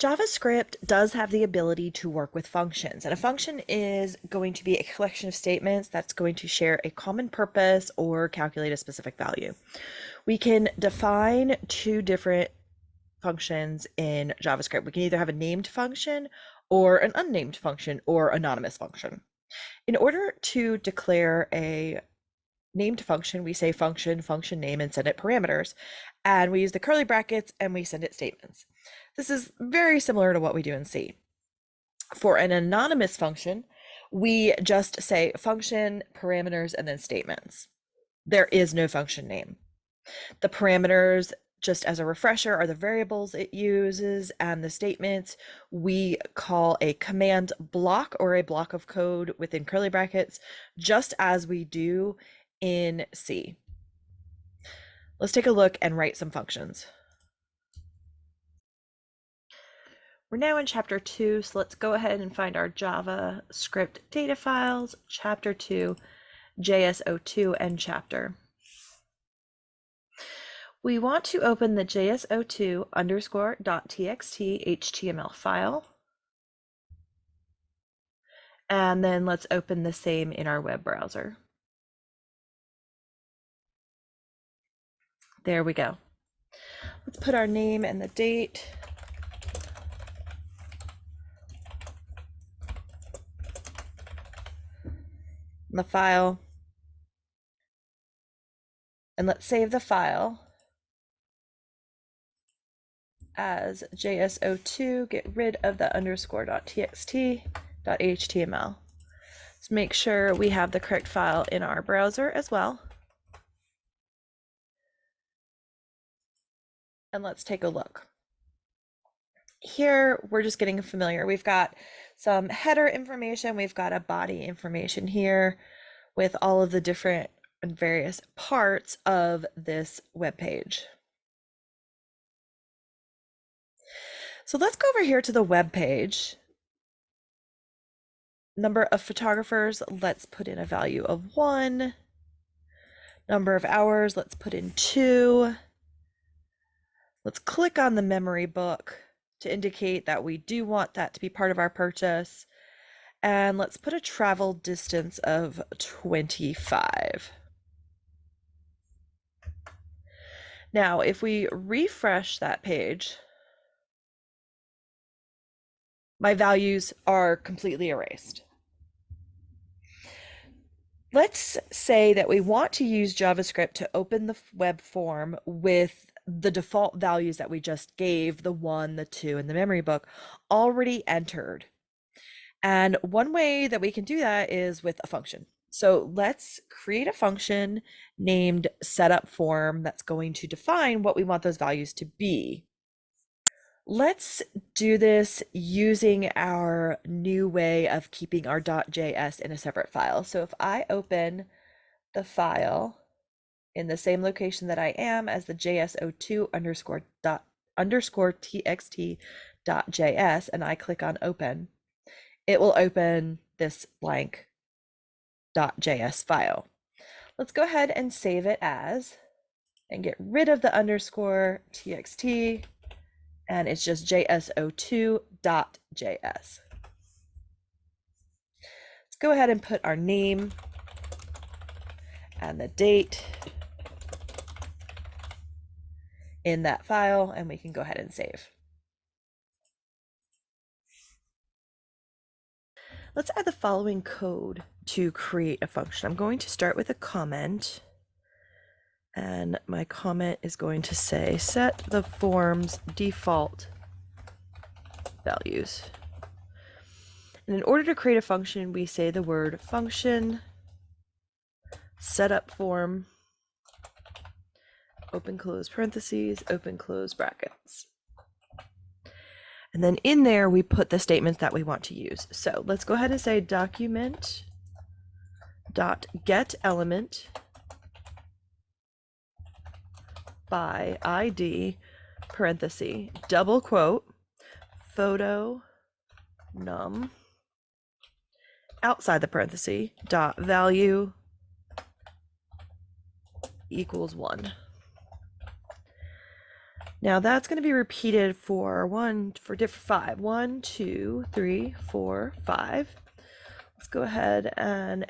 JavaScript does have the ability to work with functions, and a function is going to be a collection of statements that's going to share a common purpose or calculate a specific value. We can define two different functions in JavaScript. We can either have a named function or an unnamed function or anonymous function. In order to declare a named function, we say function, function name, and send it parameters. And we use the curly brackets and we send it statements. This is very similar to what we do in C. For an anonymous function, we just say function, parameters, and then statements. There is no function name. The parameters, just as a refresher, are the variables it uses, and the statements we call a command block or a block of code within curly brackets, just as we do in C. Let's take a look and write some functions. We're now in chapter 2, so let's go ahead and find our JavaScript data files, chapter 2, JS02, and chapter. We want to open the JS02_.txt HTML file. And then let's open the same in our web browser. There we go. Let's put our name and the date. In the file. And let's save the file as JS02, get rid of the _.txt.html. Let's make sure we have the correct file in our browser as well. And let's take a look. Here, we're just getting familiar. We've got some header information. We've got a body information here with all of the different and various parts of this web page. So let's go over here to the web page. Number of photographers, let's put in a value of 1. Number of hours, let's put in 2. Let's click on the memory book to indicate that we do want that to be part of our purchase. And let's put a travel distance of 25. Now, if we refresh that page, my values are completely erased. Let's say that we want to use JavaScript to open the web form with the default values that we just gave, the 1, the 2, and the memory book, already entered. And one way that we can do that is with a function. So let's create a function named setUpForm that's going to define what we want those values to be. Let's do this using our new way of keeping our .js in a separate file. So if I open the file in the same location that I am as the JS02_txt.js and I click on open, it will open this blank .js file. Let's go ahead and save it as, and get rid of the _txt, and it's just js02.js. Let's go ahead and put our name and the date in that file, and we can go ahead and save. Let's add the following code to create a function. I'm going to start with a comment, and my comment is going to say set the form's default values. And in order to create a function, we say the word function, setUpForm, open close parentheses, open close brackets. And then in there, we put the statements that we want to use. So let's go ahead and say document.getElement by ID, parenthesis, double quote, photo num, outside the parenthesis, dot value equals 1. Now that's going to be repeated for different 5. 1, 2, 3, 4, 5. Let's go ahead and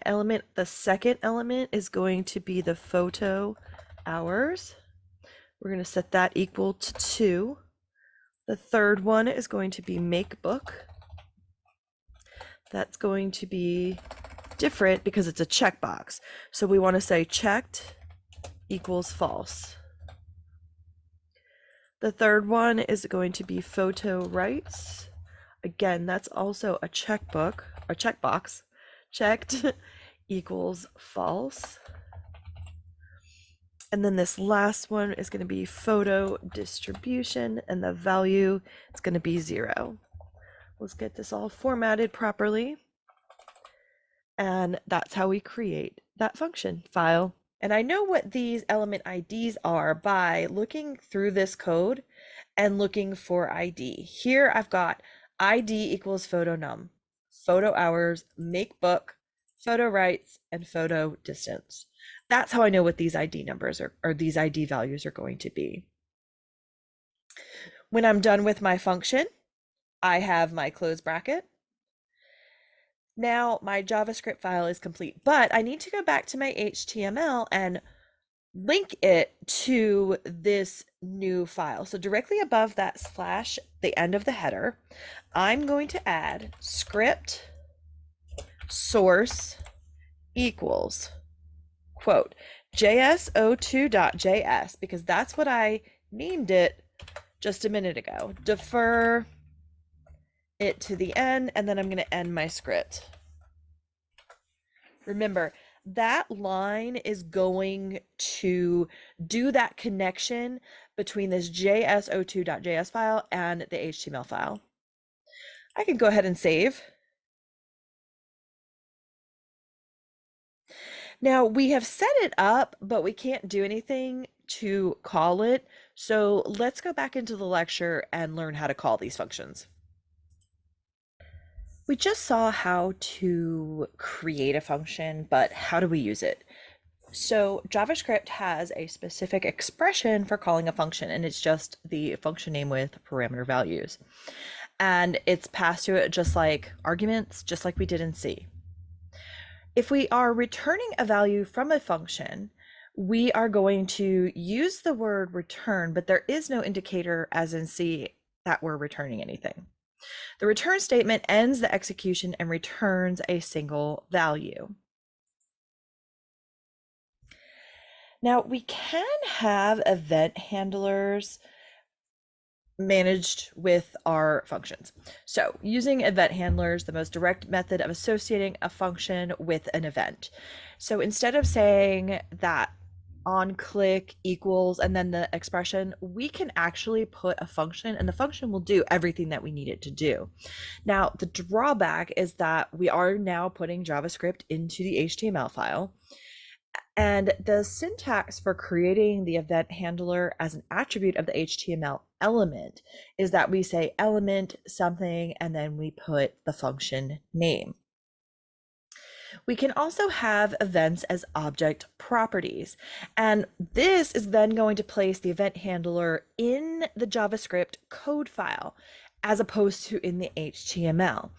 the second element is going to be the photo hours. We're going to set that equal to 2. The third one is going to be make book. That's going to be different because it's a checkbox. So we want to say checked equals false. The third one is going to be photo rights. Again, that's also a checkbox. Checked equals false. And then this last one is going to be photo distribution, and the value is going to be 0. Let's get this all formatted properly. And that's how we create that function file. And I know what these element IDs are by looking through this code and looking for ID. Here I've got ID equals photo num, photo hours, make book, photo rights, and photo distance. That's how I know what these ID numbers or these ID values are going to be. When I'm done with my function, I have my close bracket. Now my JavaScript file is complete, but I need to go back to my HTML and link it to this new file. So directly above that slash, the end of the header, I'm going to add script source equals quote jso2.js, because that's what I named it just a minute ago. Defer it to the end, and then I'm going to end my script. Remember, that line is going to do that connection between this jso2.js file and the HTML file. I can go ahead and save. Now we have set it up, but we can't do anything to call it. So let's go back into the lecture and learn how to call these functions. We just saw how to create a function, but how do we use it? So JavaScript has a specific expression for calling a function, and it's just the function name with parameter values. And it's passed to it just like arguments, just like we did in C. If we are returning a value from a function, we are going to use the word return, but there is no indicator, as in C, that we're returning anything. The return statement ends the execution and returns a single value. Now we can have event handlers managed with our functions. So using event handlers, the most direct method of associating a function with an event. So instead of saying that on click equals and then the expression, we can actually put a function, and the function will do everything that we need it to do. Now, the drawback is that we are now putting JavaScript into the HTML file. And the syntax for creating the event handler as an attribute of the HTML element is that we say element something, and then we put the function name. We can also have events as object properties, and this is then going to place the event handler in the JavaScript code file as opposed to in the HTML.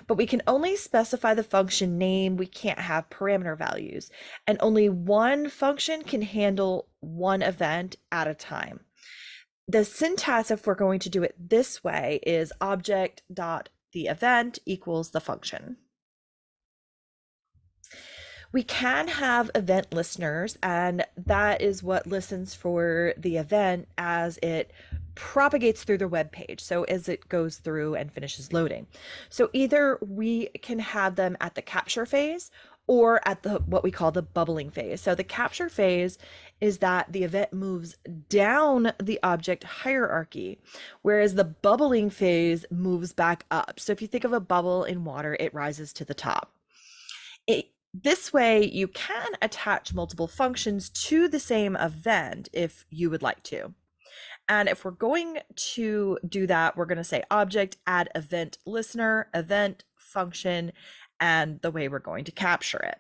But we can only specify the function name. We can't have parameter values, and only one function can handle one event at a time. The syntax, if we're going to do it this way, is object.theEvent equals the function. We can have event listeners, and that is what listens for the event as it propagates through the web page. So as it goes through and finishes loading. So either we can have them at the capture phase or at what we call the bubbling phase. So the capture phase is that the event moves down the object hierarchy, whereas the bubbling phase moves back up. So if you think of a bubble in water, it rises to the top. This way, you can attach multiple functions to the same event if you would like to. And if we're going to do that, we're going to say object, add event listener, event function, and the way we're going to capture it.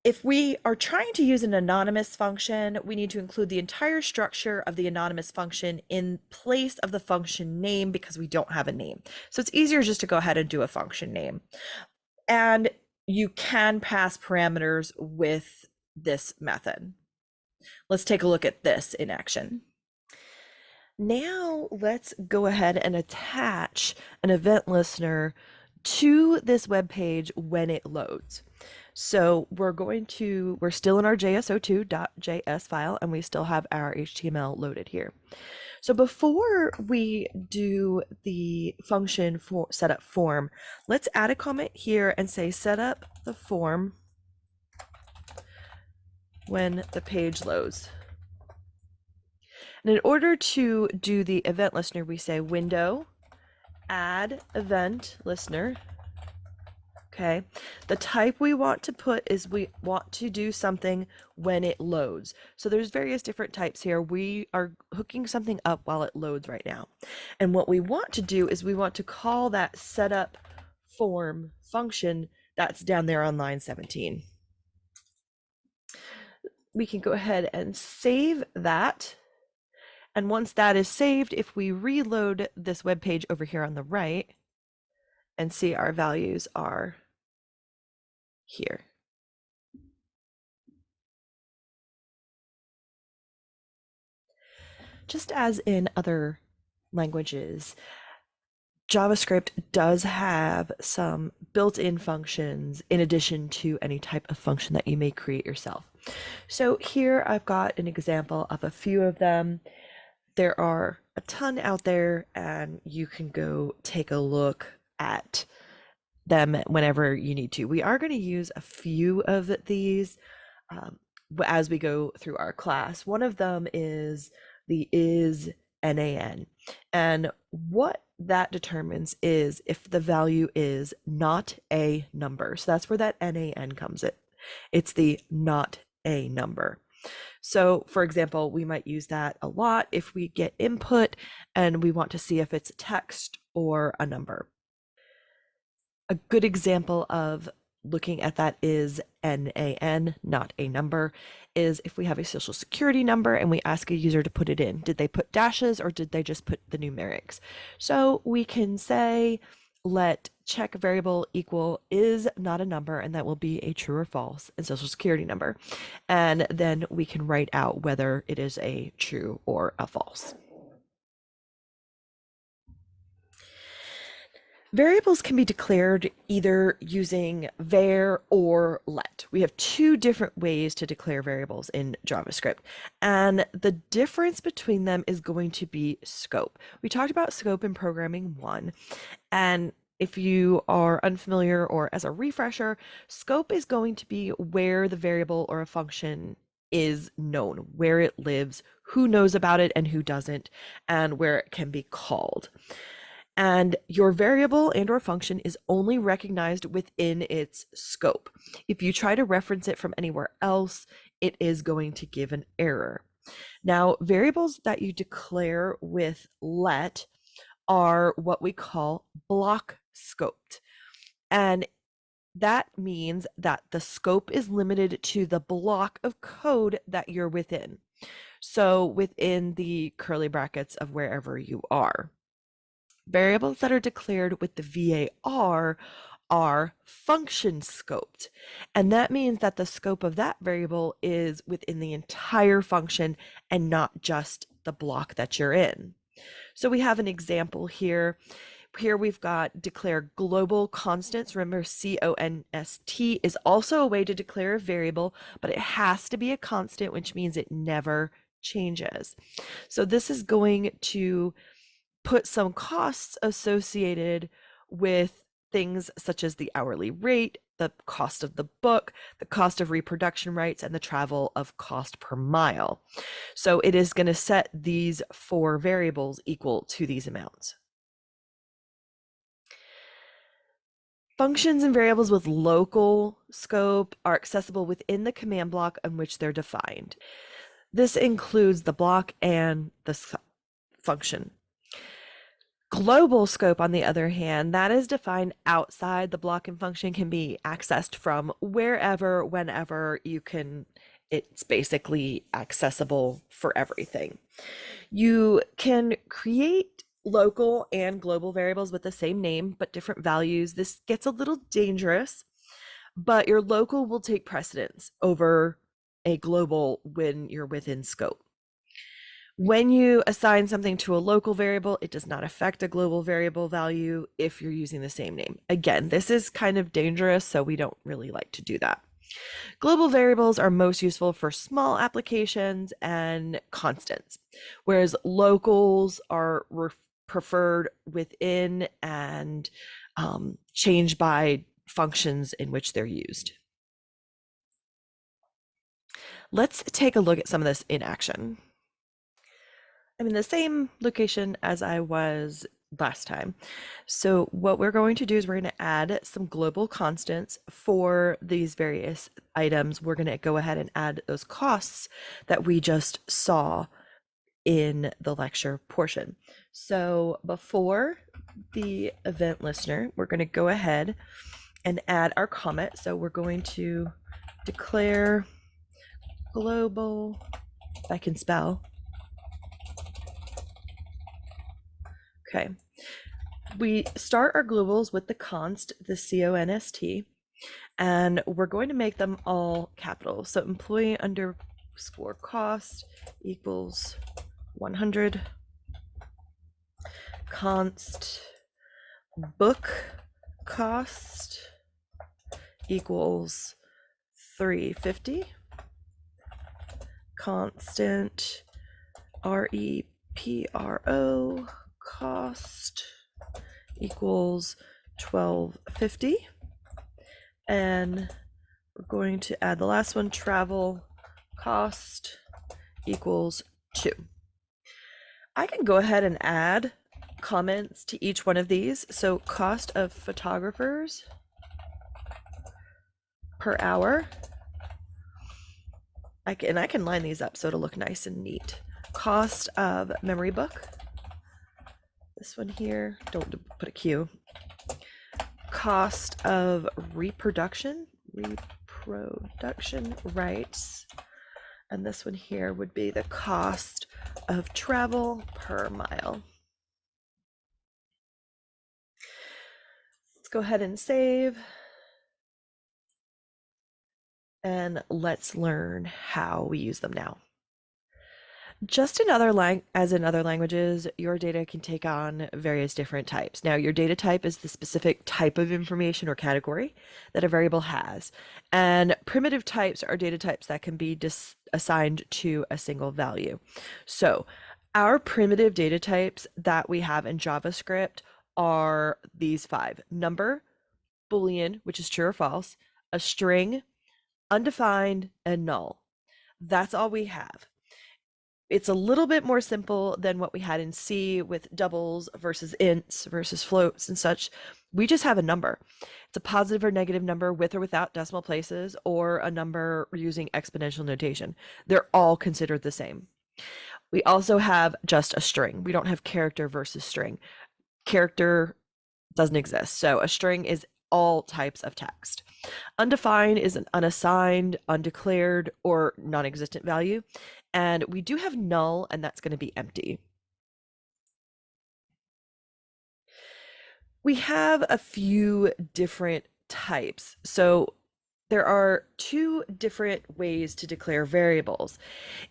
If we are trying to use an anonymous function, we need to include the entire structure of the anonymous function in place of the function name because we don't have a name. So it's easier just to go ahead and do a function name. And you can pass parameters with this method. Let's take a look at this in action. Now let's go ahead and attach an event listener to this web page when it loads. So we're still in our jso2.js file, and we still have our HTML loaded here. So before we do the function for setup form, let's add a comment here and say set up the form when the page loads. And in order to do the event listener, we say window, add event listener. Okay, the type we want to put is we want to do something when it loads. So there's various different types here. We are hooking something up while it loads right now. And what we want to do is we want to call that setup form function that's down there on line 17. We can go ahead and save that. And once that is saved, if we reload this web page over here on the right and see our values are here. Just as in other languages, JavaScript does have some built-in functions in addition to any type of function that you may create yourself. So here I've got an example of a few of them. There are a ton out there, and you can go take a look at them whenever you need to. We are going to use a few of these as we go through our class. One of them is the is NaN, and what that determines is if the value is not a number. So that's where that NaN comes in. It's the not a number. So for example, we might use that a lot if we get input and we want to see if it's a text or a number. A good example of looking at that is NaN, not a number, is if we have a social security number and we ask a user to put it in. Did they put dashes or did they just put the numerics? So we can say, let check variable equal is not a number, and that will be a true or false and social security number. And then we can write out whether it is a true or a false. Variables can be declared either using var or let. We have two different ways to declare variables in JavaScript, and the difference between them is going to be scope. We talked about scope in programming 1, and if you are unfamiliar or as a refresher, scope is going to be where the variable or a function is known, where it lives, who knows about it and who doesn't, and where it can be called. And your variable and or function is only recognized within its scope. If you try to reference it from anywhere else, it is going to give an error. Now, variables that you declare with let are what we call block scoped. And that means that the scope is limited to the block of code that you're within. So within the curly brackets of wherever you are. Variables that are declared with the var are function scoped. And that means that the scope of that variable is within the entire function and not just the block that you're in. So we have an example here. Here we've got declare global constants. Remember, const is also a way to declare a variable, but it has to be a constant, which means it never changes. So this is going to put some costs associated with things such as the hourly rate, the cost of the book, the cost of reproduction rights, and the travel of cost per mile. So it is going to set these four variables equal to these amounts. Functions and variables with local scope are accessible within the command block in which they're defined. This includes the block and the function. Global scope, on the other hand, that is defined outside the block and function, can be accessed from wherever, whenever you can. It's basically accessible for everything. You can create local and global variables with the same name but different values. This gets a little dangerous, but your local will take precedence over a global when you're within scope. When you assign something to a local variable, it does not affect a global variable value if you're using the same name. Again, this is kind of dangerous, so we don't really like to do that. Global variables are most useful for small applications and constants, whereas locals are preferred within and changed by functions in which they're used. Let's take a look at some of this in action. I'm in the same location as I was last time. So what we're going to do is we're going to add some global constants for these various items. We're going to go ahead and add those costs that we just saw in the lecture portion. So before the event listener, we're going to go ahead and add our comment. So we're going to declare global, if I can spell. Okay, we start our globals with the const, the const, and we're going to make them all capital. So employee underscore cost equals 100. Const book cost equals 350. Constant repro cost equals 1250. And we're going to add the last one, travel cost equals 2. I can go ahead and add comments to each one of these. So cost of photographers per hour. I can line these up so it'll look nice and neat. Cost of memory book. This one here, don't put a Q. Cost of reproduction rights. And this one here would be the cost of travel per mile. Let's go ahead and save. And let's learn how we use them now. Just as in other languages, your data can take on various different types. Now, your data type is the specific type of information or category that a variable has. And primitive types are data types that can be assigned to a single value. So our primitive data types that we have in JavaScript are these 5: number, Boolean, which is true or false, a string, undefined, and null. That's all we have. It's a little bit more simple than what we had in C with doubles versus ints versus floats and such. We just have a number. It's a positive or negative number with or without decimal places, or a number using exponential notation. They're all considered the same. We also have just a string. We don't have character versus string. Character doesn't exist. So a string is all types of text. Undefined is an unassigned, undeclared, or non-existent value. And we do have null, and that's going to be empty. We have a few different types. So there are 2 different ways to declare variables.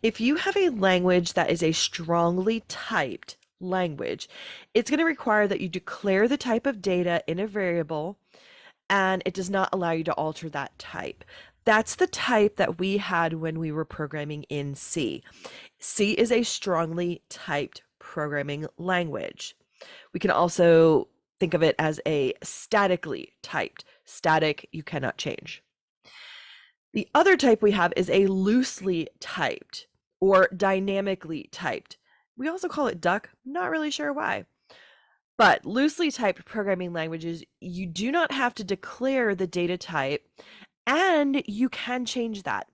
If you have a language that is a strongly typed language, it's going to require that you declare the type of data in a variable, and it does not allow you to alter that type. That's the type that we had when we were programming in C. C is a strongly typed programming language. We can also think of it as a statically typed. Static, you cannot change. The other type we have is a loosely typed or dynamically typed. We also call it duck, not really sure why. But loosely typed programming languages, you do not have to declare the data type, and you can change that.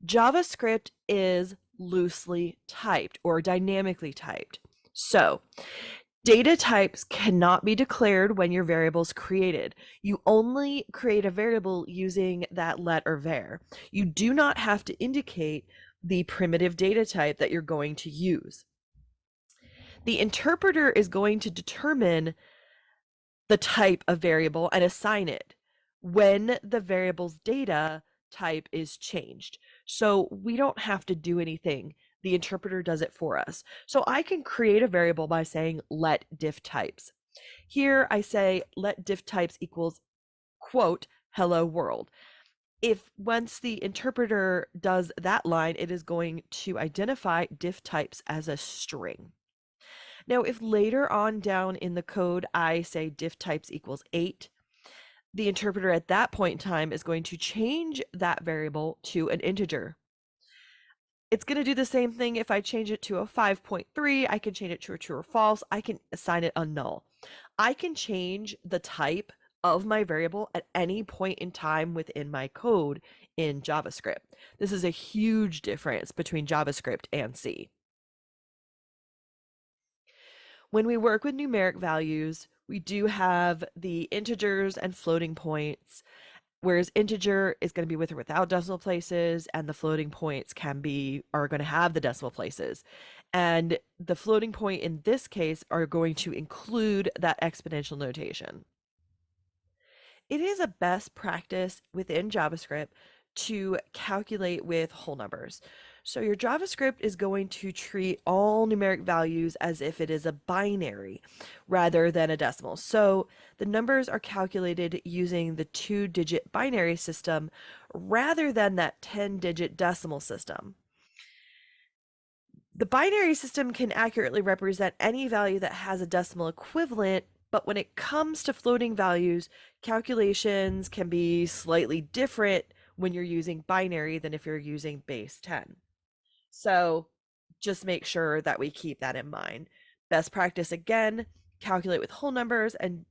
JavaScript is loosely typed or dynamically typed. So Data types cannot be declared when your variable is created. You only create a variable using that let or var. You do not have to indicate the primitive data type that you're going to use. The interpreter is going to determine the type of variable and assign it when the variable's data type is changed. So we don't have to do anything. The interpreter does it for us. So I can create a variable by saying let diff types. Here I say let diff types equals quote hello world. If once the interpreter does that line, it is going to identify diff types as a string. Now, if later on down in the code I say diff types equals 8, the interpreter at that point in time is going to change that variable to an integer. It's going to do the same thing if I change it to a 5.3. I can change it to a true or false. I can assign it a null. I can change the type of my variable at any point in time within my code in JavaScript. This is a huge difference between JavaScript and C. When we work with numeric values, we do have the integers and floating points, whereas integer is going to be with or without decimal places, and the floating points are going to have the decimal places. And the floating point in this case are going to include that exponential notation. It is a best practice within JavaScript to calculate with whole numbers. So your JavaScript is going to treat all numeric values as if it is a binary rather than a decimal. So the numbers are calculated using the 2-digit binary system rather than that 10-digit decimal system. The binary system can accurately represent any value that has a decimal equivalent, but when it comes to floating values, calculations can be slightly different when you're using binary than if you're using base 10. So just make sure that we keep that in mind. Best practice again, calculate with whole numbers and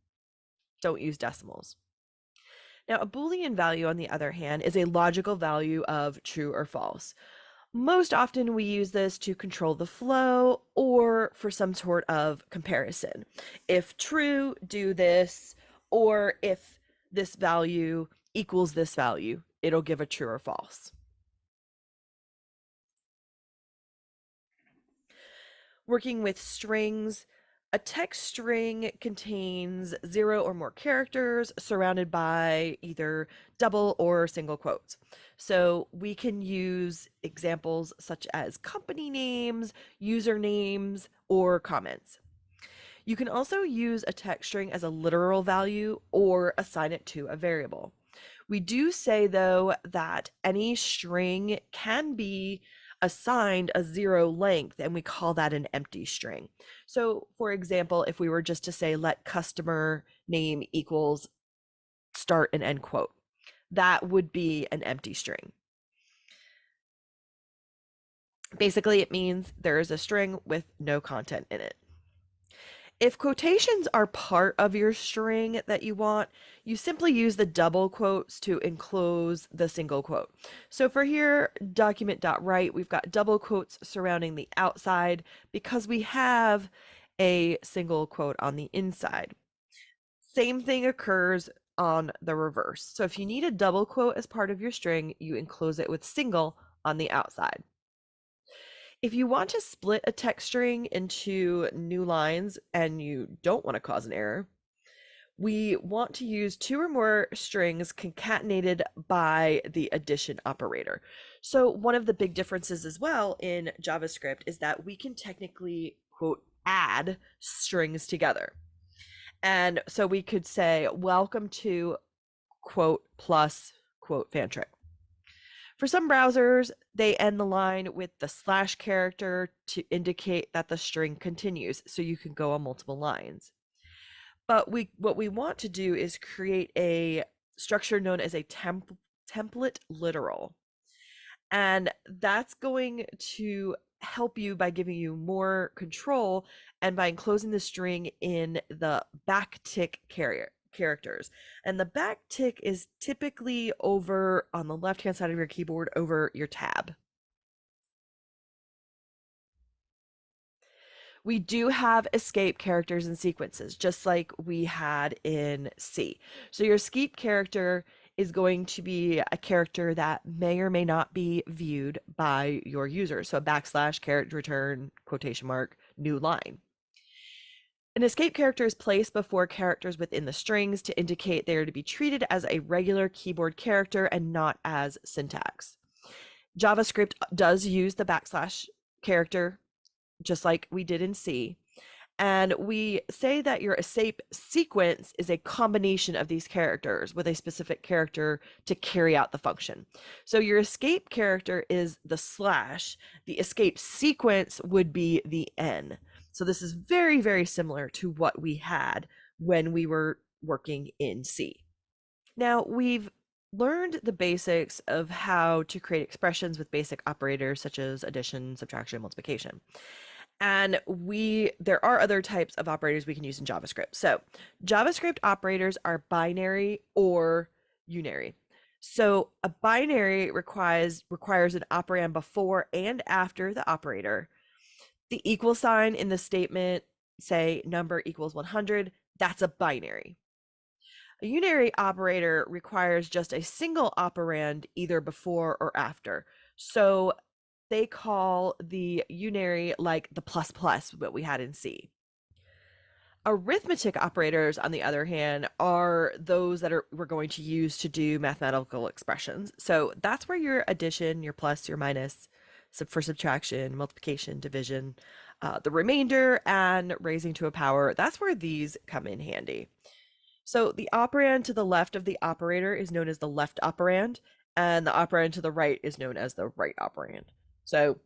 don't use decimals. Now, a Boolean value, on the other hand, is a logical value of true or false. Most often we use this to control the flow or for some sort of comparison. If true, do this, or if this value equals this value, it'll give a true or false. Working with strings, a text string contains 0 or more characters surrounded by either double or single quotes. So we can use examples such as company names, usernames, or comments. You can also use a text string as a literal value or assign it to a variable. We do say, though, that any string can be assigned a 0 length, and we call that an empty string. So, for example, if we were just to say let customer name equals start and end quote, that would be an empty string. Basically, it means there is a string with no content in it. If quotations are part of your string that you want, you simply use the double quotes to enclose the single quote. So for here, document.write, we've got double quotes surrounding the outside because we have a single quote on the inside. Same thing occurs on the reverse. So if you need a double quote as part of your string, you enclose it with single on the outside. If you want to split a text string into new lines and you don't want to cause an error, we want to use 2 or more strings concatenated by the addition operator. So one of the big differences as well in JavaScript is that we can technically, quote, add strings together. And so we could say, welcome to, quote, plus, quote, fantrick. For some browsers, they end the line with the slash character to indicate that the string continues, so you can go on multiple lines. But what we want to do is create a structure known as a template literal. And that's going to help you by giving you more control and by enclosing the string in the backtick characters. And the backtick is typically over on the left-hand side of your keyboard over your tab. We do have escape characters and sequences, just like we had in C. So your escape character is going to be a character that may or may not be viewed by your user. So a backslash, character return, quotation mark, new line. An escape character is placed before characters within the strings to indicate they are to be treated as a regular keyboard character and not as syntax. JavaScript does use the backslash character just like we did in C. And we say that your escape sequence is a combination of these characters with a specific character to carry out the function. So your escape character is the slash, the escape sequence would be the N. So this is very, very similar to what we had when we were working in C. Now we've learned the basics of how to create expressions with basic operators such as addition, subtraction, multiplication. And there are other types of operators we can use in JavaScript. So JavaScript operators are binary or unary. So a binary requires an operand before and after the operator. The equal sign in the statement, say number equals 100, that's a binary. A unary operator requires just a single operand either before or after. So they call the unary like the plus plus what we had in C. Arithmetic operators, on the other hand, are those that we're going to use to do mathematical expressions. So that's where your addition, your plus, your minus, for subtraction, multiplication, division, the remainder, and raising to a power, that's where these come in handy. So the operand to the left of the operator is known as the left operand, and the operand to the right is known as the right operand. So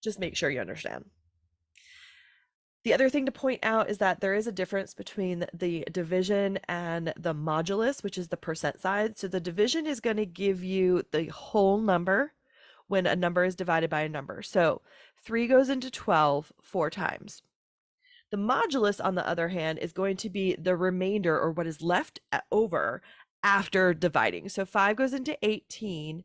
just make sure you understand. The other thing to point out is that there is a difference between the division and the modulus, which is the percent side. So the division is going to give you the whole number when a number is divided by a number. So 3 goes into 12 4 times. The modulus, on the other hand, is going to be the remainder, or what is left over after dividing. So 5 goes into 18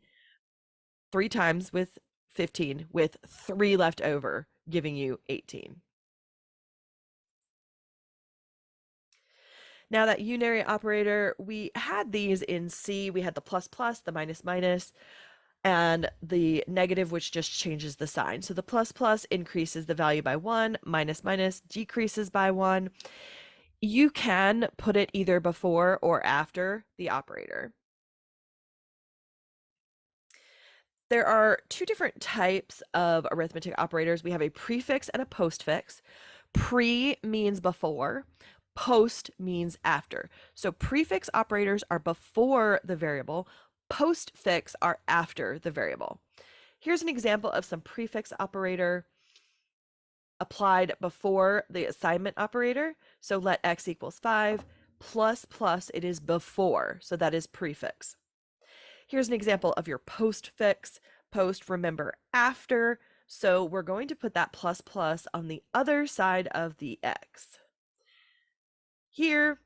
3 times with 15, with 3 left over, giving you 18. Now that unary operator, we had these in C. We had the plus plus, the minus minus, and the negative, which just changes the sign. So the plus plus increases the value by 1, minus minus decreases by 1. You can put it either before or after the operator. There are two different types of arithmetic operators. We have a prefix and a postfix. Pre means before. Post means after. So prefix operators are before the variable. Postfix are after the variable. Here's an example of some prefix operator applied before the assignment operator. So let x equals 5 plus plus, it is before. So that is prefix. Here's an example of your postfix. Post, remember, after. So we're going to put that plus plus on the other side of the x. Here,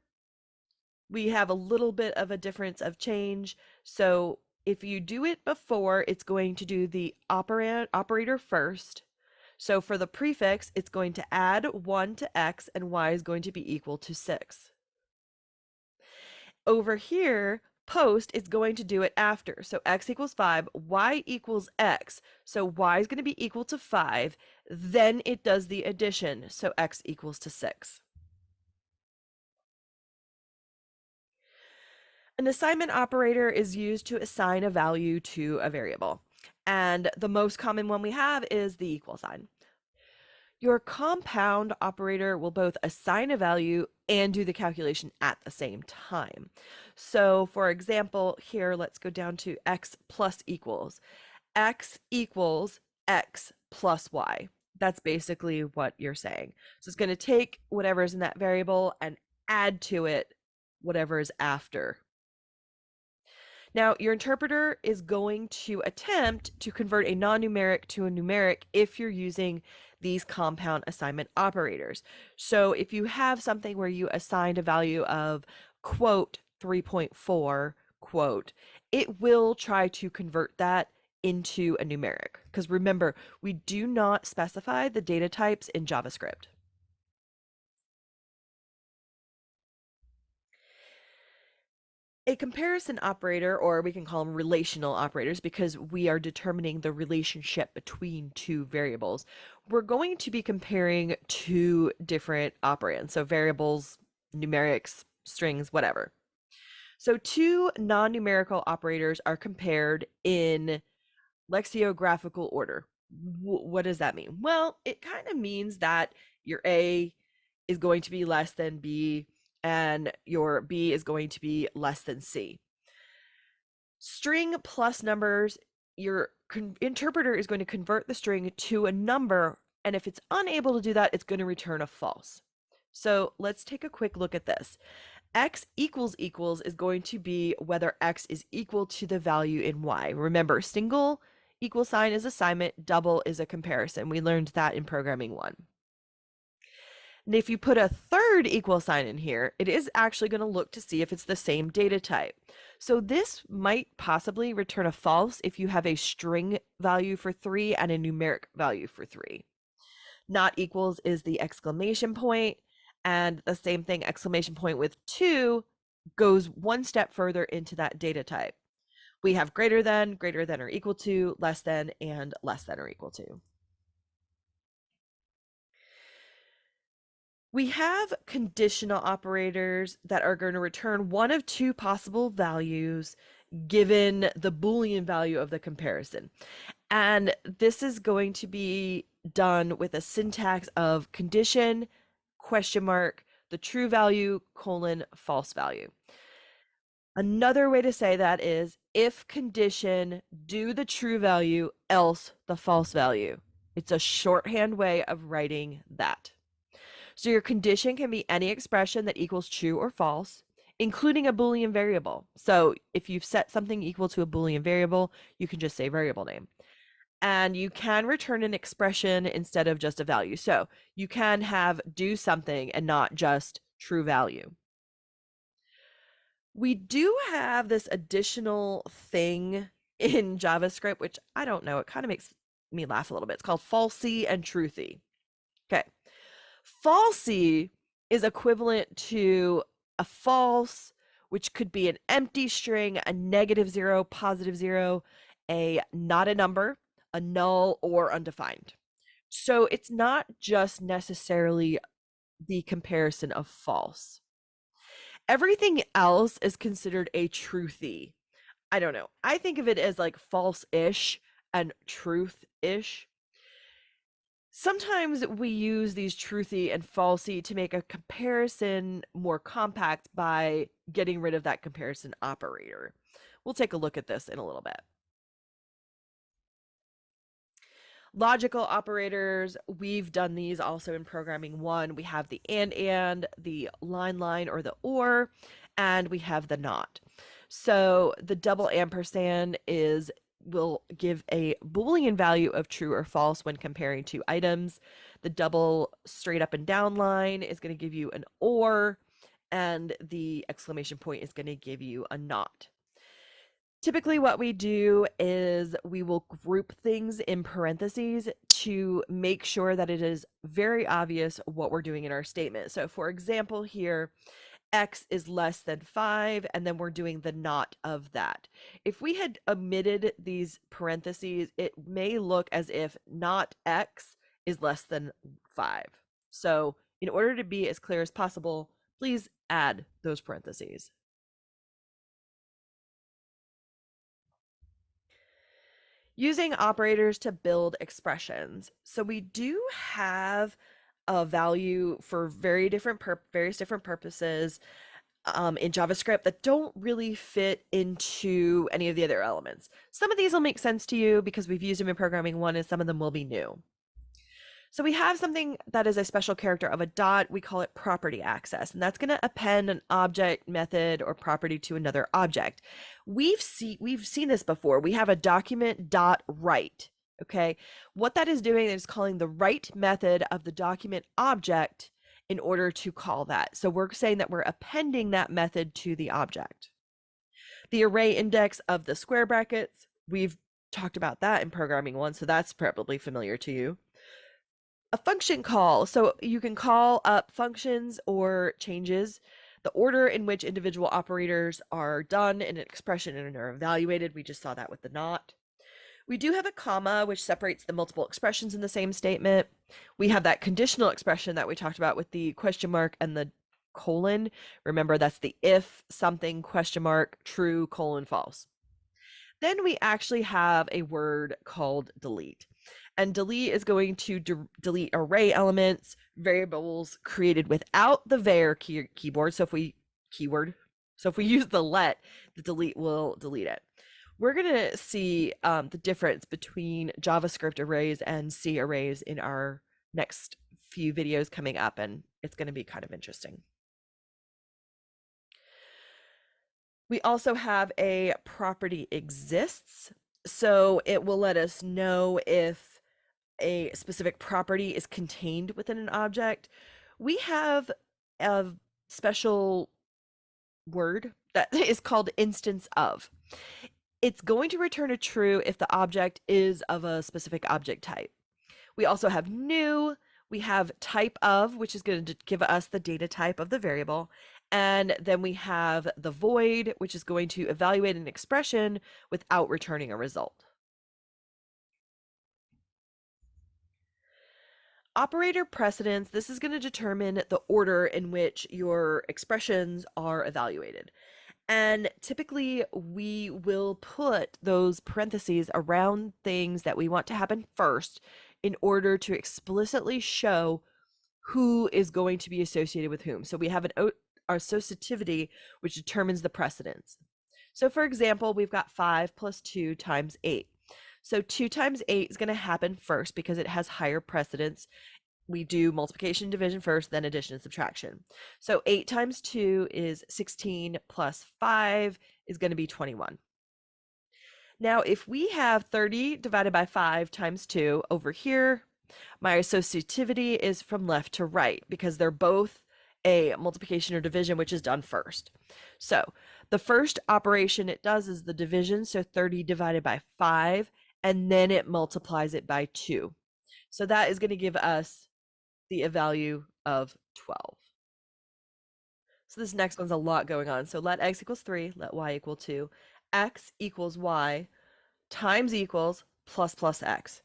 we have a little bit of a difference of change. So if you do it before, it's going to do the operator first. So for the prefix, it's going to add 1 to x, and y is going to be equal to 6. Over here, post is going to do it after. So x equals 5, y equals x. So y is going to be equal to 5. Then it does the addition. So x equals to 6. An assignment operator is used to assign a value to a variable. And the most common one we have is the equal sign. Your compound operator will both assign a value and do the calculation at the same time. So for example, here, let's go down to x plus equals. X equals x plus y. That's basically what you're saying. So it's going to take whatever's in that variable and add to it whatever is after. Now, your interpreter is going to attempt to convert a non-numeric to a numeric if you're using these compound assignment operators. So if you have something where you assigned a value of quote 3.4 quote, it will try to convert that into a numeric. Because remember, we do not specify the data types in JavaScript. A comparison operator, or we can call them relational operators because we are determining the relationship between two variables. We're going to be comparing two different operands, so variables, numerics, strings, whatever. So two non-numerical operators are compared in lexicographical order. What does that mean? Well, it kind of means that your A is going to be less than B and your B is going to be less than C. String plus numbers, your interpreter is going to convert the string to a number, and if it's unable to do that, it's going to return a false. So let's take a quick look at this. X equals equals is going to be whether X is equal to the value in Y. Remember, single equal sign is assignment, double is a comparison. We learned that in programming 1. And if you put a third equal sign in here, it is actually going to look to see if it's the same data type. So this might possibly return a false if you have a string value for 3 and a numeric value for 3. Not equals is the exclamation point, and the same thing, exclamation point with 2 goes one step further into that data type. We have greater than or equal to, less than, and less than or equal to. We have conditional operators that are going to return one of two possible values given the Boolean value of the comparison. And this is going to be done with a syntax of condition, question mark, the true value, colon, false value. Another way to say that is if condition, do the true value, else the false value. It's a shorthand way of writing that. So your condition can be any expression that equals true or false, including a Boolean variable. So if you've set something equal to a Boolean variable, you can just say variable name. And you can return an expression instead of just a value. So you can have do something and not just true value. We do have this additional thing in JavaScript, which I don't know, it kind of makes me laugh a little bit. It's called falsy and truthy. Okay. Falsy is equivalent to a false, which could be an empty string, a -0, +0, a not a number, a null, or undefined. So it's not just necessarily the comparison of false. Everything else is considered a truthy. I don't know. I think of it as like false-ish and truth-ish. Sometimes we use these truthy and falsy to make a comparison more compact by getting rid of that comparison operator. We'll take a look at this in a little bit. Logical operators, we've done these also in programming 1. We have the and, the line, or the or, and we have the not. So the double ampersand will give a Boolean value of true or false when comparing two items. The double straight up and down line is going to give you an or, and the exclamation point is going to give you a not. Typically what we do is we will group things in parentheses to make sure that it is very obvious what we're doing in our statement. So for example here, X is less than 5, and then we're doing the not of that. If we had omitted these parentheses, it may look as if not X is less than 5. So in order to be as clear as possible, please add those parentheses. Using operators to build expressions. So we do have a value for various different purposes in JavaScript that don't really fit into any of the other elements. Some of these will make sense to you because we've used them in programming 1, and some of them will be new. So we have something that is a special character of a dot. We call it property access, and that's going to append an object, method, or property to another object. We've seen this before. We have a document dot write. Okay, what that is doing is calling the write method of the document object in order to call that. So we're saying that we're appending that method to the object. The array index of the square brackets, we've talked about that in programming 1, so that's probably familiar to you. A function call, so you can call up functions or changes the order in which individual operators are done in an expression and are evaluated. We just saw that with the not. We do have a comma, which separates the multiple expressions in the same statement. We have that conditional expression that we talked about with the question mark and the colon. Remember, that's the if something question mark true colon false. Then we actually have a word called delete. And delete is going to delete array elements, variables created without the var keyboard. So if we use the let, the delete will delete it. We're going to see the difference between JavaScript arrays and C arrays in our next few videos coming up, and it's going to be kind of interesting. We also have a property exists, so it will let us know if a specific property is contained within an object. We have a special word that is called instance of. It's going to return a true if the object is of a specific object type. We also have new, we have type of, which is going to give us the data type of the variable. And then we have the void, which is going to evaluate an expression without returning a result. Operator precedence, this is going to determine the order in which your expressions are evaluated. And typically we will put those parentheses around things that we want to happen first in order to explicitly show who is going to be associated with whom. So we have an associativity, which determines the precedence. So for example, we've got 5 plus 2 times 8. So 2 times 8 is going to happen first because it has higher precedence. We do multiplication and division first, then addition and subtraction. So 8 times 2 is 16 plus 5 is going to be 21. Now, if we have 30 divided by 5 times 2 over here, my associativity is from left to right because they're both a multiplication or division, which is done first. So the first operation it does is the division, so 30 divided by 5, and then it multiplies it by 2. So that is going to give us the value of 12. So this next one's a lot going on. So let x equals 3, let y equal 2, x equals y times equals plus plus x.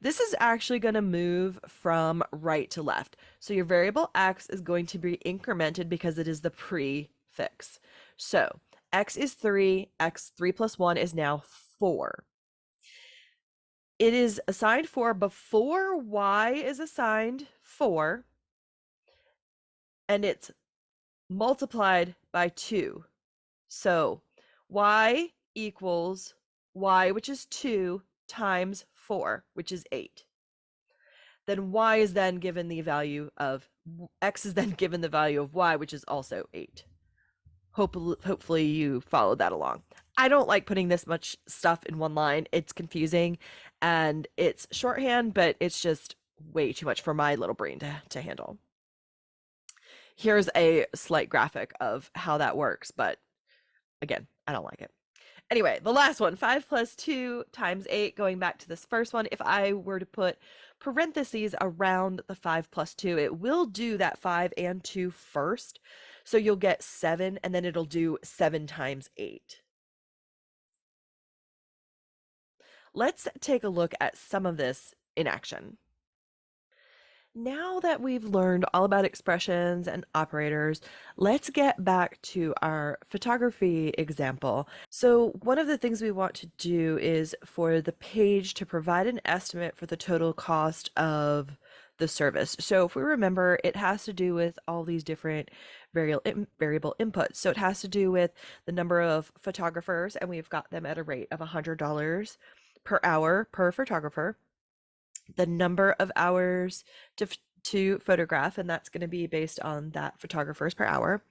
This is actually going to move from right to left. So your variable x is going to be incremented because it is the prefix. So x is 3, x 3 plus 1 is now 4. It is assigned 4 before y is assigned 4, and it's multiplied by 2. So y equals y, which is 2, times 4, which is 8. Then y is then given the value of, x is then given the value of y, which is also 8. Hopefully you followed that along. I don't like putting this much stuff in one line. It's confusing and it's shorthand, but it's just way too much for my little brain to handle. Here's a slight graphic of how that works, but again, I don't like it. Anyway, the last one, 5 plus 2 times 8, going back to this first one, if I were to put parentheses around the 5 plus 2, it will do that 5 and 2 first. So you'll get 7, and then it'll do 7 times 8. Let's take a look at some of this in action. Now that we've learned all about expressions and operators, let's get back to our photography example. So one of the things we want to do is for the page to provide an estimate for the total cost of the service. So if we remember, it has to do with all these different variable inputs. So it has to do with the number of photographers, and we've got them at a rate of $100 per hour per photographer. The number of hours to photograph, and that's going to be based on that photographers per hour.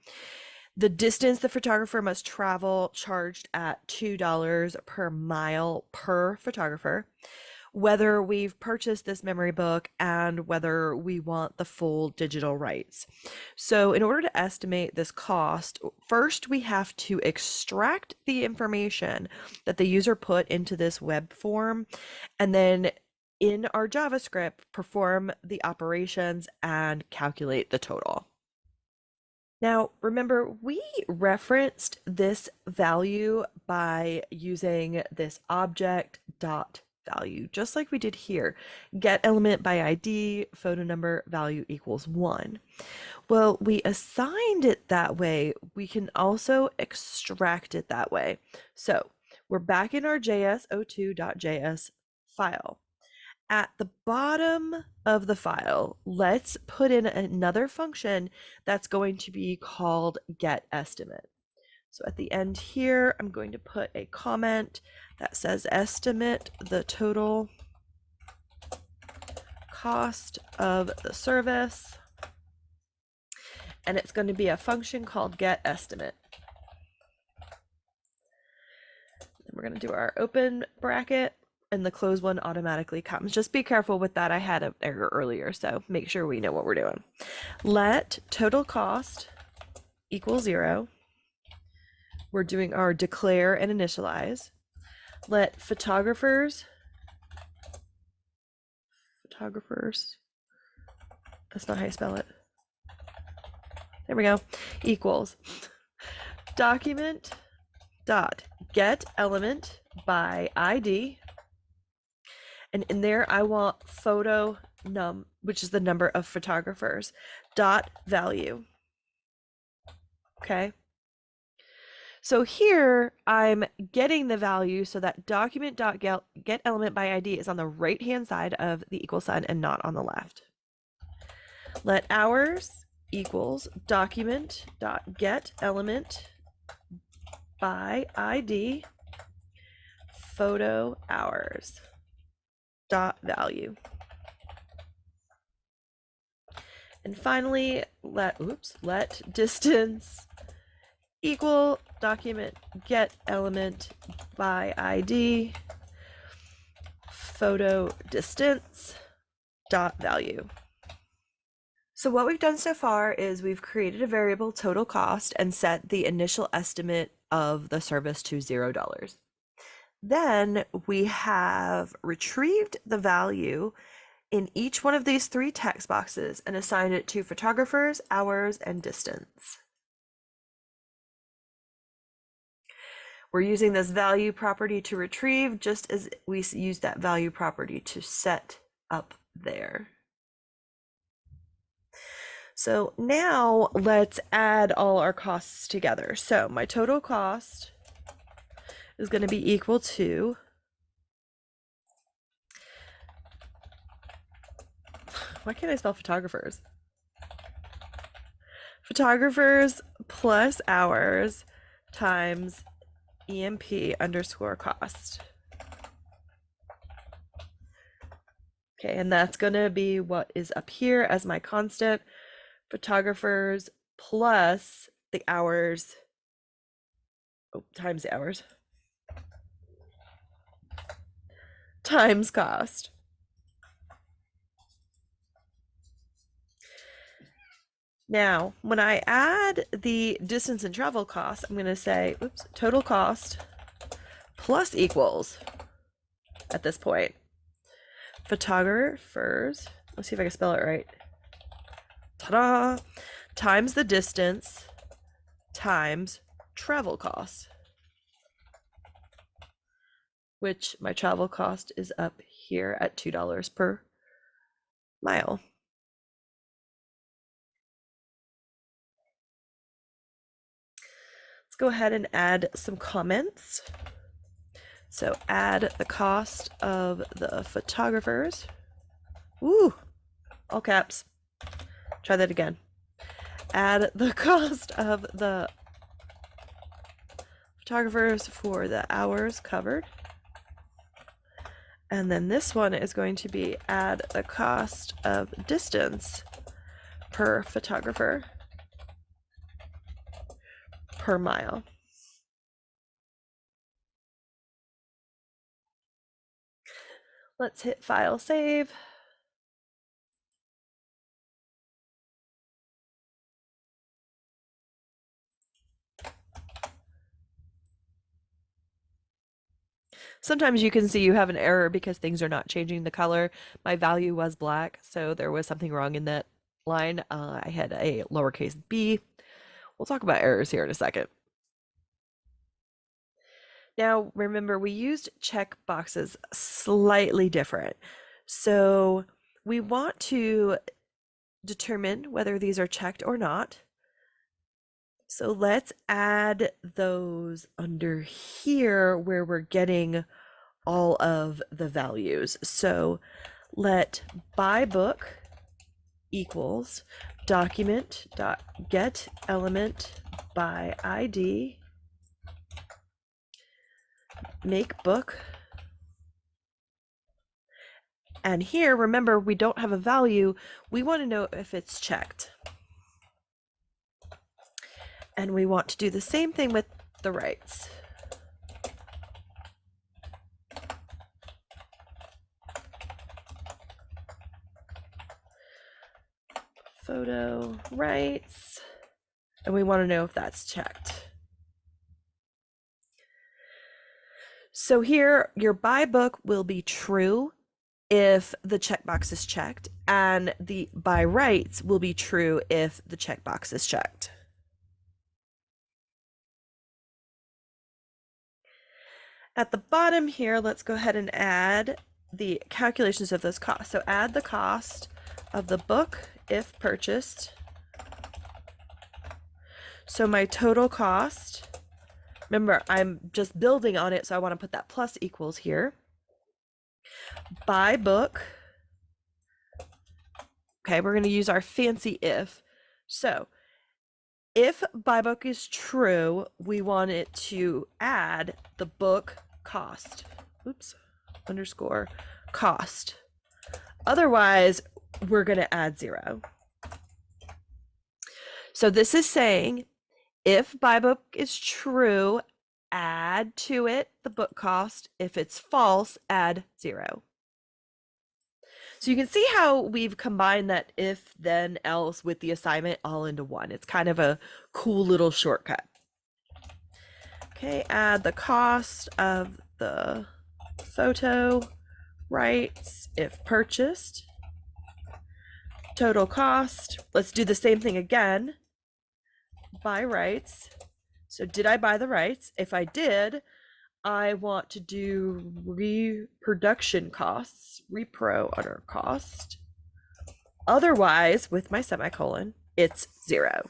The distance the photographer must travel, charged at $2 per mile per photographer. Whether we've purchased this memory book and whether we want the full digital rights. So in order to estimate this cost, first we have to extract the information that the user put into this web form, and then in our JavaScript, perform the operations and calculate the total. Now, remember, we referenced this value by using this object dot value, just like we did here. Get element by ID, photo number, value equals 1. Well, we assigned it that way. We can also extract it that way. So we're back in our js02.js file. At the bottom of the file, let's put in another function that's going to be called getEstimate. So at the end here, I'm going to put a comment that says estimate the total cost of the service. And it's going to be a function called getEstimate. We're going to do our open bracket, and the close one automatically comes. Just be careful with that. I had an error earlier, so make sure we know what we're doing. Let total cost equal 0. We're doing our declare and initialize. Let photographers, that's not how you spell it. There we go, equals document dot get element by ID, and in there I want photo num, which is the number of photographers, dot value. Okay, so here I'm getting the value, so that document dot get element by ID is on the right hand side of the equal sign and not on the left. Let hours equals document dot get element by ID photo hours dot value. And finally, let distance equal document get element by ID photo distance dot value. So what we've done so far is we've created a variable total cost and set the initial estimate of the service to $0. Then we have retrieved the value in each one of these 3 text boxes and assigned it to photographers, hours, and distance. We're using this value property to retrieve just as we used that value property to set up there. So now let's add all our costs together. So my total cost is going to be equal to, why can't I spell photographers? Photographers plus hours times EMP underscore cost. Okay, and that's going to be what is up here as my constant. Photographers plus the hours, times the hours, times cost. Now, when I add the distance and travel costs, I'm going to say, total cost plus equals, at this point, photographers, let's see if I can spell it right, ta-da, times the distance times travel cost, which my travel cost is up here at $2 per mile. Let's go ahead and add some comments. So add the cost of the photographers. Ooh, all caps. Try that again. Add the cost of the photographers for the hours covered. And then this one is going to be add the cost of distance per photographer per mile. Let's hit file save. Sometimes you can see you have an error because things are not changing the color. My value was black, so there was something wrong in that line. I had a lowercase b. We'll talk about errors here in a second. Now, remember, we used check boxes slightly different. So we want to determine whether these are checked or not. So let's add those under here where we're getting all of the values. So let buy book equals document dot get element by ID make book. And here, remember, we don't have a value. We want to know if it's checked. And we want to do the same thing with the rights. Photo rights. And we want to know if that's checked. So here, your buy book will be true if the checkbox is checked, and the buy rights will be true if the checkbox is checked. At the bottom here, let's go ahead and add the calculations of those costs. So add the cost of the book if purchased. So my total cost, remember, I'm just building on it, so I want to put that plus equals here. Buy book. Okay, we're going to use our fancy if. So if buy book is true, we want it to add the book cost. Oops, underscore cost. Otherwise, we're going to add 0. So this is saying if buy book is true, add to it the book cost. If it's false, add 0. So you can see how we've combined that if, then, else with the assignment all into one. It's kind of a cool little shortcut. Okay, add the cost of the photo rights if purchased. Total cost. Let's do the same thing again. Buy rights. So did I buy the rights? If I did, I want to do reproduction costs, repro under cost. Otherwise, with my semicolon, it's 0.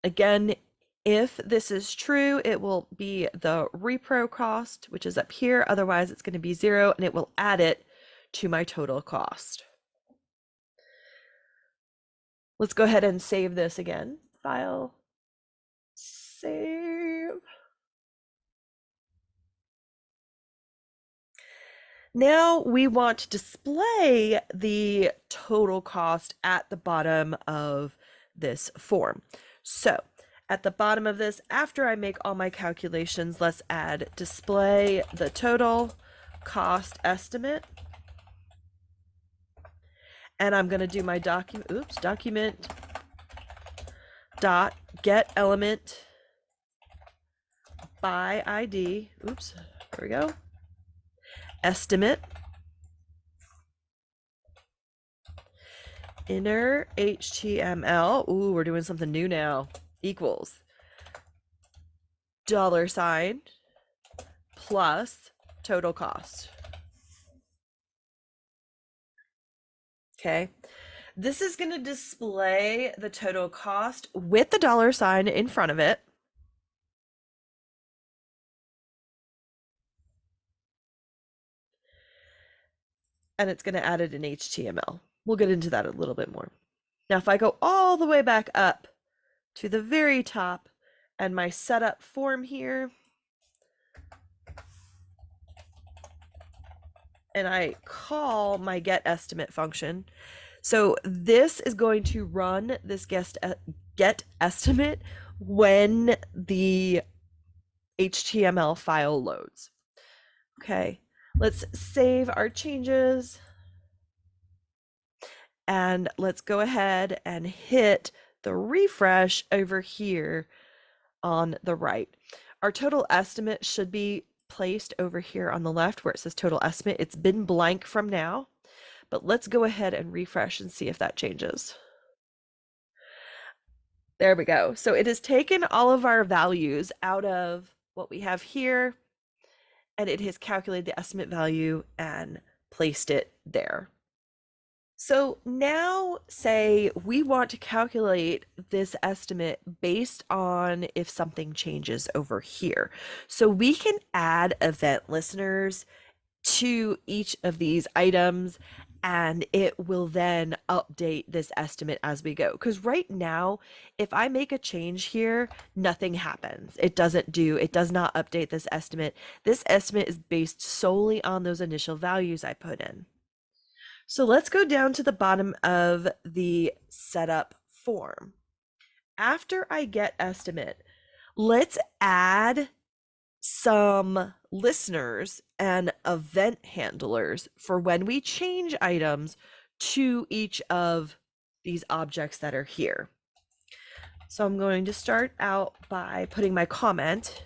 Again, if this is true, it will be the repro cost, which is up here. Otherwise, it's going to be 0, and it will add it to my total cost. Let's go ahead and save this again. File, save. Now we want to display the total cost at the bottom of this form. So at the bottom of this, after I make all my calculations, let's add display the total cost estimate. And I'm going to do my document dot get element by ID. Oops, there we go. Estimate. Inner HTML. Ooh, we're doing something new now. Equals $sign plus total cost. Okay. This is going to display the total cost with the $sign in front of it. And it's going to add it in HTML. We'll get into that a little bit more. Now, if I go all the way back up to the very top and my setup form here, and I call my get estimate function. So this is going to run this get estimate when the HTML file loads. Okay, let's save our changes. And let's go ahead and hit the refresh over here on the right. Our total estimate should be placed over here on the left where it says total estimate. It's been blank from now, but let's go ahead and refresh and see if that changes. There we go. So it has taken all of our values out of what we have here, and it has calculated the estimate value and placed it there. So now say we want to calculate this estimate based on if something changes over here. So we can add event listeners to each of these items, and it will then update this estimate as we go. Because right now, if I make a change here, nothing happens. It does not update this estimate. This estimate is based solely on those initial values I put in. So let's go down to the bottom of the setup form. After I get estimate, let's add some listeners and event handlers for when we change items to each of these objects that are here. So I'm going to start out by putting my comment.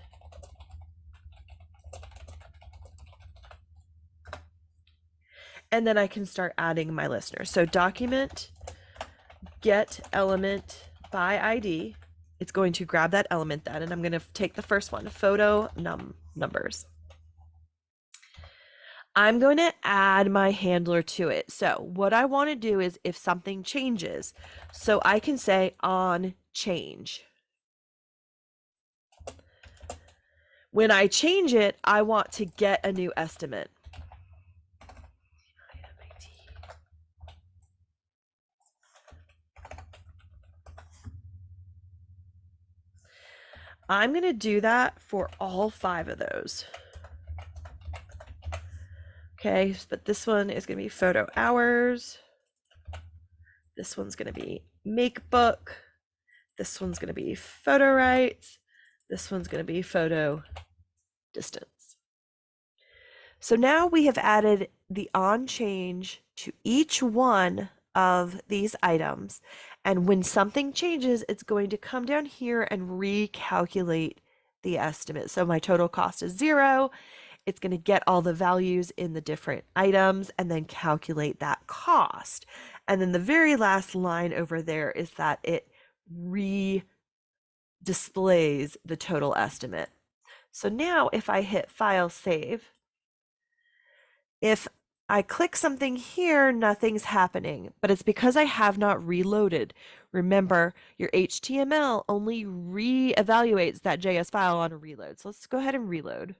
And then I can start adding my listeners. So document get element by ID. It's going to grab that element then, and I'm going to take the first one, photo numbers. I'm going to add my handler to it. So what I want to do is if something changes, so I can say on change. When I change it, I want to get a new estimate. I'm going to do that for all 5 of those. Okay, but this one is going to be photo hours. This one's going to be make book. This one's going to be photo rights. This one's going to be photo distance. So now we have added the on change to each one of these items. And when something changes, it's going to come down here and recalculate the estimate. So my total cost is 0. It's going to get all the values in the different items and then calculate that cost. And then the very last line over there is that it displays the total estimate. So now if I hit file save, if I click something here, nothing's happening, but it's because I have not reloaded. Remember, your HTML only re-evaluates that JS file on a reload. So let's go ahead and reload.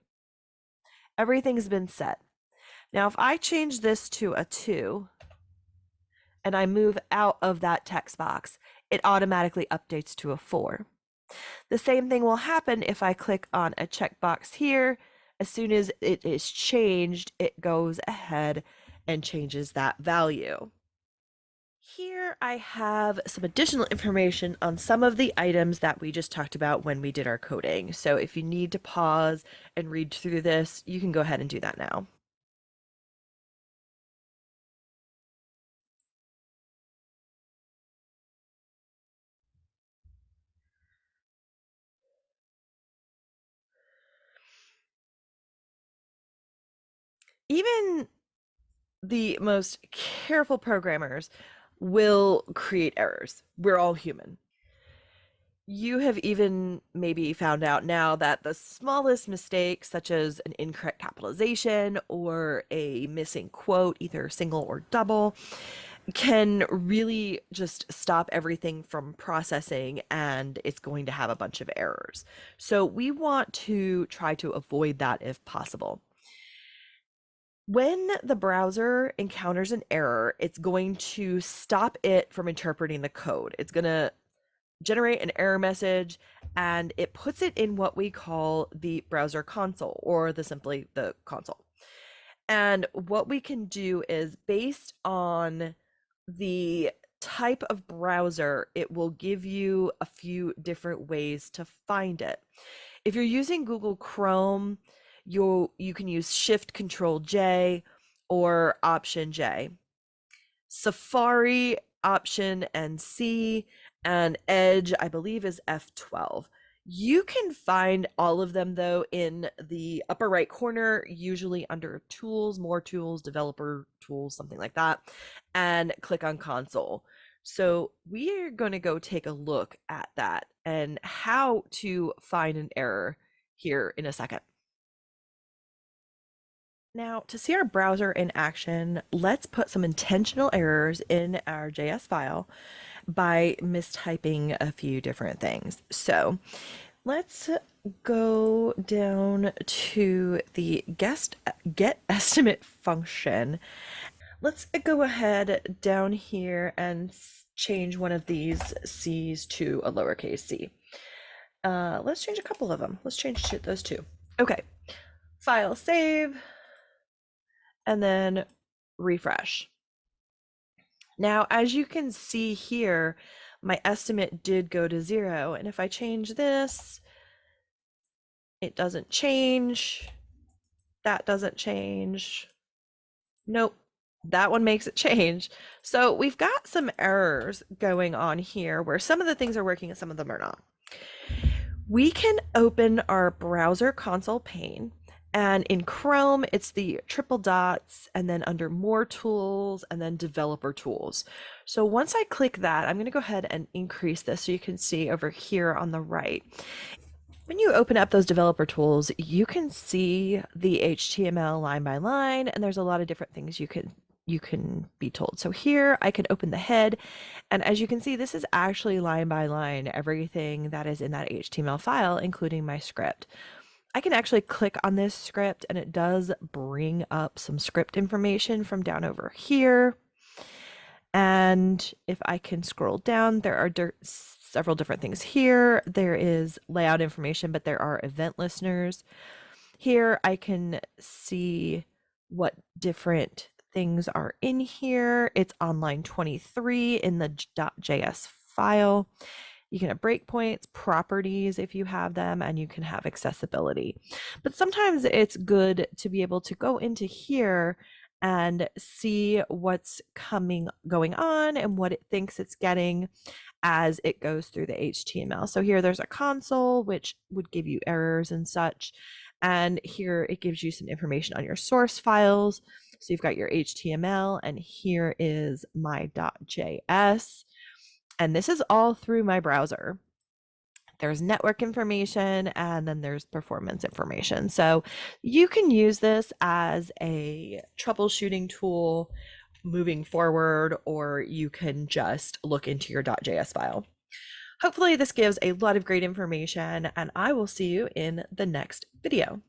Everything's been set. Now, if I change this to a 2 and I move out of that text box, it automatically updates to a 4. The same thing will happen if I click on a checkbox here. As soon as it is changed, it goes ahead and changes that value. Here I have some additional information on some of the items that we just talked about when we did our coding. So if you need to pause and read through this, you can go ahead and do that now. Even the most careful programmers will create errors. We're all human. You have even maybe found out now that the smallest mistakes, such as an incorrect capitalization or a missing quote, either single or double, can really just stop everything from processing, and it's going to have a bunch of errors. So we want to try to avoid that if possible. When the browser encounters an error, it's going to stop it from interpreting the code. It's going to generate an error message, and it puts it in what we call the browser console, or simply the console. And what we can do is, based on the type of browser, it will give you a few different ways to find it. If you're using Google Chrome, you can use Shift Control J or Option J. Safari, Option and C, and Edge, I believe, is F12. You can find all of them though in the upper right corner, usually under tools, more tools, developer tools, something like that, and click on console. So we are going to go take a look at that and how to find an error here in a second. Now, to see our browser in action, let's put some intentional errors in our JS file by mistyping a few different things. So let's go down to the get estimate function. Let's go ahead down here and change one of these C's to a lowercase c. Let's change a couple of them. Let's change those two. Okay, file save, and then refresh. Now, as you can see here, my estimate did go to 0. And if I change this, it doesn't change. That doesn't change. Nope, that one makes it change. So we've got some errors going on here where some of the things are working and some of them are not. We can open our browser console pane, and in Chrome, it's the triple dots, and then under more tools, and then developer tools. So once I click that, I'm going to go ahead and increase this so you can see over here on the right. When you open up those developer tools, you can see the HTML line by line, and there's a lot of different things you can be told. So here I can open the head, and as you can see, this is actually line by line everything that is in that HTML file, including my script. I can actually click on this script and it does bring up some script information from down over here. And if I can scroll down, there are several different things here. There is layout information, but there are event listeners. Here I can see what different things are in here. It's on line 23 in the .js file. You can have breakpoints, properties if you have them, and you can have accessibility. But sometimes it's good to be able to go into here and see what's going on and what it thinks it's getting as it goes through the HTML. So here there's a console, which would give you errors and such. And here it gives you some information on your source files. So you've got your HTML, and here is my .js. And this is all through my browser. There's network information, and then there's performance information. So you can use this as a troubleshooting tool moving forward, or you can just look into your .js file. Hopefully this gives a lot of great information, and I will see you in the next video.